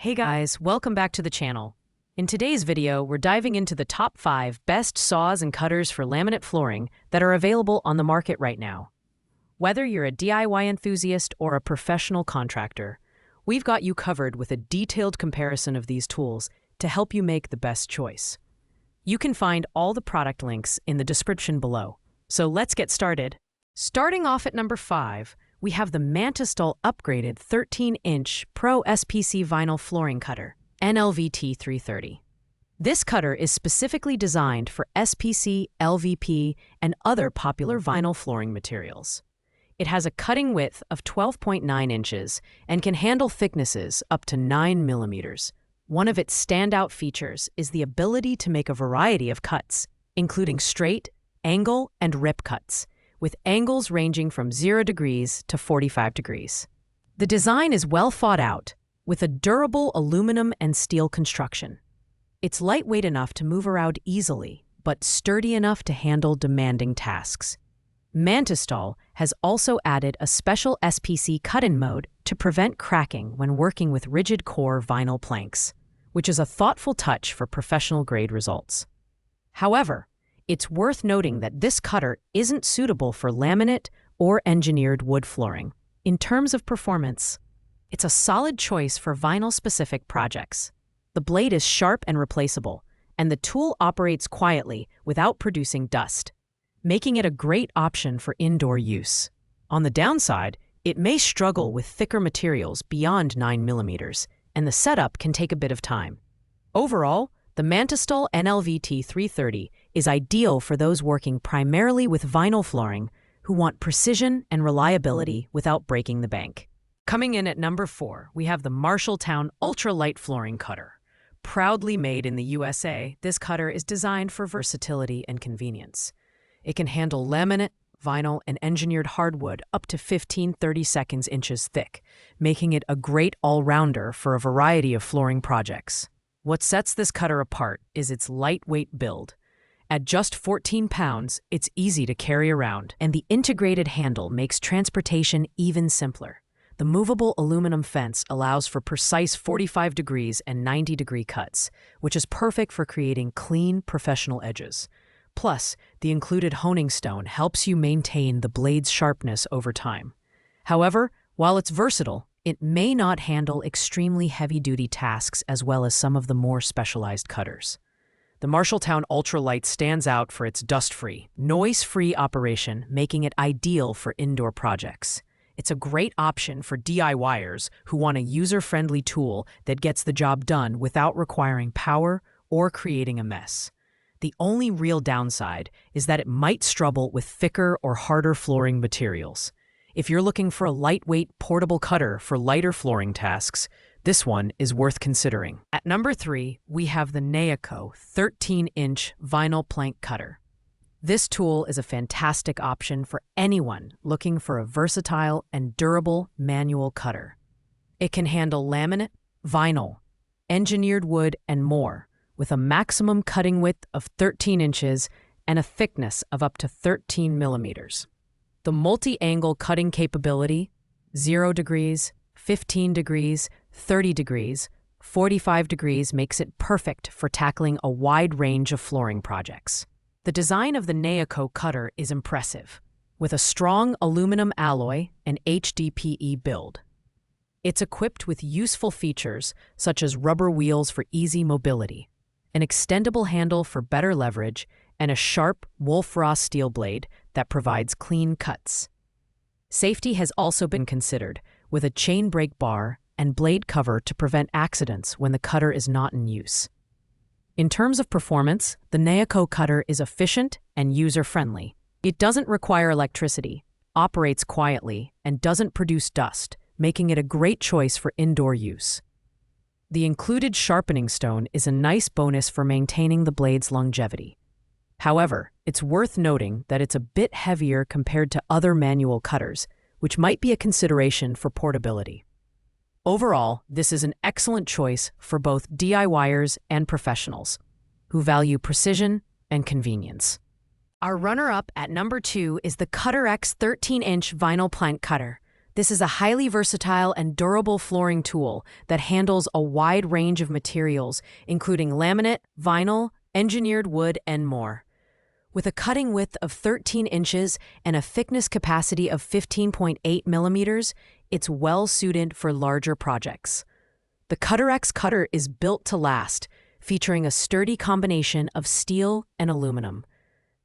Hey guys, welcome back to the channel. In today's video, we're diving into the top 5 best saws and cutters for laminate flooring that are available on the market right now. Whether you're a DIY enthusiast or a professional contractor, we've got you covered with a detailed comparison of these tools to help you make the best choice. You can find all the product links in the description below. So let's get started. Starting off at number 5, we have the Marshalltown upgraded 13-inch Pro SPC vinyl flooring cutter, NLVT 330. This cutter is specifically designed for SPC, LVP, and other popular vinyl flooring materials. It has a cutting width of 12.9 inches and can handle thicknesses up to 9 millimeters. One of its standout features is the ability to make a variety of cuts, including straight, angle, and rip cuts, with angles ranging from 0 degrees to 45 degrees. The design is well thought out, with a durable aluminum and steel construction. It's lightweight enough to move around easily, but sturdy enough to handle demanding tasks. Marshalltown has also added a special SPC cut-in mode to prevent cracking when working with rigid core vinyl planks, which is a thoughtful touch for professional-grade results. However, it's worth noting that this cutter isn't suitable for laminate or engineered wood flooring. In terms of performance, it's a solid choice for vinyl-specific projects. The blade is sharp and replaceable, and the tool operates quietly without producing dust, making it a great option for indoor use. On the downside, it may struggle with thicker materials beyond 9 millimeters, and the setup can take a bit of time. Overall, the Marshalltown NLVT 330 is ideal for those working primarily with vinyl flooring who want precision and reliability without breaking the bank. Coming in at number 4, we have the Marshalltown Ultralight Flooring Cutter. Proudly made in the USA, this cutter is designed for versatility and convenience. It can handle laminate, vinyl, and engineered hardwood up to 15-30 inches thick, making it a great all-rounder for a variety of flooring projects. What sets this cutter apart is its lightweight build. At just 14 pounds, it's easy to carry around, and the integrated handle makes transportation even simpler. The movable aluminum fence allows for precise 45 degrees and 90-degree cuts, which is perfect for creating clean, professional edges. Plus, the included honing stone helps you maintain the blade's sharpness over time. However, while it's versatile, it may not handle extremely heavy-duty tasks as well as some of the more specialized cutters. The Marshalltown Ultralight stands out for its dust-free, noise-free operation, making it ideal for indoor projects. It's a great option for DIYers who want a user-friendly tool that gets the job done without requiring power or creating a mess. The only real downside is that it might struggle with thicker or harder flooring materials. If you're looking for a lightweight, portable cutter for lighter flooring tasks, this one is worth considering. At number 3, we have the Naoko 13-inch vinyl plank cutter. This tool is a fantastic option for anyone looking for a versatile and durable manual cutter. It can handle laminate, vinyl, engineered wood, and more, with a maximum cutting width of 13 inches and a thickness of up to 13 millimeters. The multi-angle cutting capability, 0 degrees, 15 degrees, 30 degrees, 45 degrees makes it perfect for tackling a wide range of flooring projects. The design of the Naoko cutter is impressive, with a strong aluminum alloy and HDPE build. It's equipped with useful features such as rubber wheels for easy mobility, an extendable handle for better leverage, and a sharp Wolf-Ross steel blade that provides clean cuts. Safety has also been considered, with a chain brake bar and blade cover to prevent accidents when the cutter is not in use. In terms of performance, the Naoko cutter is efficient and user-friendly. It doesn't require electricity, operates quietly, and doesn't produce dust, making it a great choice for indoor use. The included sharpening stone is a nice bonus for maintaining the blade's longevity. However, it's worth noting that it's a bit heavier compared to other manual cutters, which might be a consideration for portability. Overall, this is an excellent choice for both DIYers and professionals who value precision and convenience. Our runner-up at number 2 is the Cutter X 13-inch vinyl plank cutter. This is a highly versatile and durable flooring tool that handles a wide range of materials, including laminate, vinyl, engineered wood, and more. With a cutting width of 13 inches and a thickness capacity of 15.8 millimeters, it's well suited for larger projects. The Cutter X cutter is built to last, featuring a sturdy combination of steel and aluminum.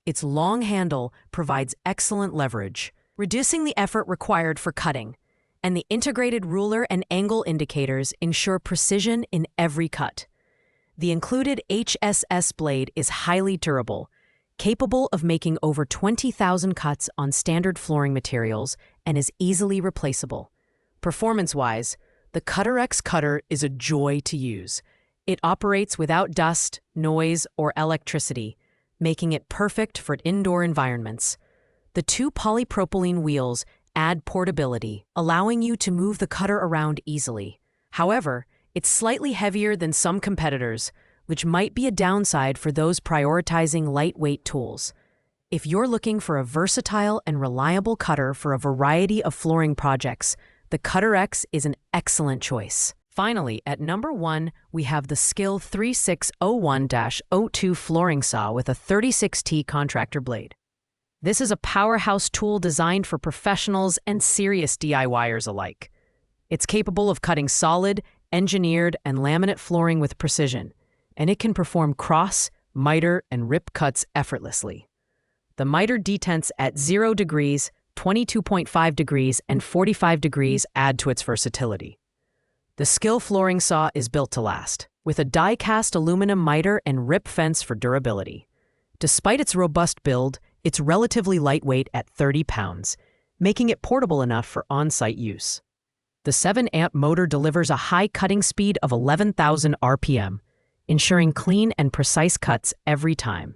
Its long handle provides excellent leverage, reducing the effort required for cutting, and the integrated ruler and angle indicators ensure precision in every cut. The included HSS blade is highly durable, capable of making over 20,000 cuts on standard flooring materials and is easily replaceable. Performance-wise, the Cutter X cutter is a joy to use. It operates without dust, noise, or electricity, making it perfect for indoor environments. The two polypropylene wheels add portability, allowing you to move the cutter around easily. However, it's slightly heavier than some competitors, which might be a downside for those prioritizing lightweight tools. If you're looking for a versatile and reliable cutter for a variety of flooring projects, the Cutter X is an excellent choice. Finally, at number 1, we have the SKIL 3601-02 flooring saw with a 36T contractor blade. This is a powerhouse tool designed for professionals and serious DIYers alike. It's capable of cutting solid, engineered, and laminate flooring with precision, and it can perform cross, miter, and rip cuts effortlessly. The miter detents at 0 degrees, 22.5 degrees, and 45 degrees add to its versatility. The SKIL flooring saw is built to last, with a die-cast aluminum miter and rip fence for durability. Despite its robust build, it's relatively lightweight at 30 pounds, making it portable enough for on-site use. The 7-amp motor delivers a high cutting speed of 11,000 RPM, ensuring clean and precise cuts every time.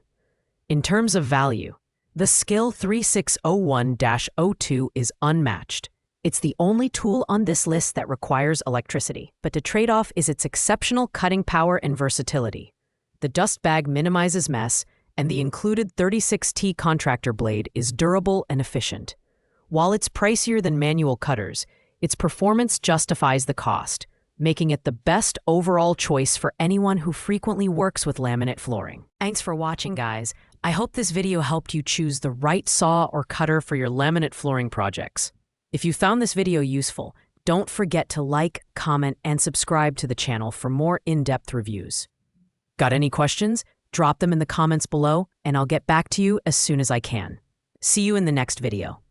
In terms of value, the SKIL 3601-02 is unmatched. It's the only tool on this list that requires electricity, but the trade-off is its exceptional cutting power and versatility. The dust bag minimizes mess, and the included 36T contractor blade is durable and efficient. While it's pricier than manual cutters, its performance justifies the cost, making it the best overall choice for anyone who frequently works with laminate flooring. Thanks for watching, guys. I hope this video helped you choose the right saw or cutter for your laminate flooring projects. If you found this video useful, don't forget to like, comment, and subscribe to the channel for more in-depth reviews. Got any questions? Drop them in the comments below, and I'll get back to you as soon as I can. See you in the next video.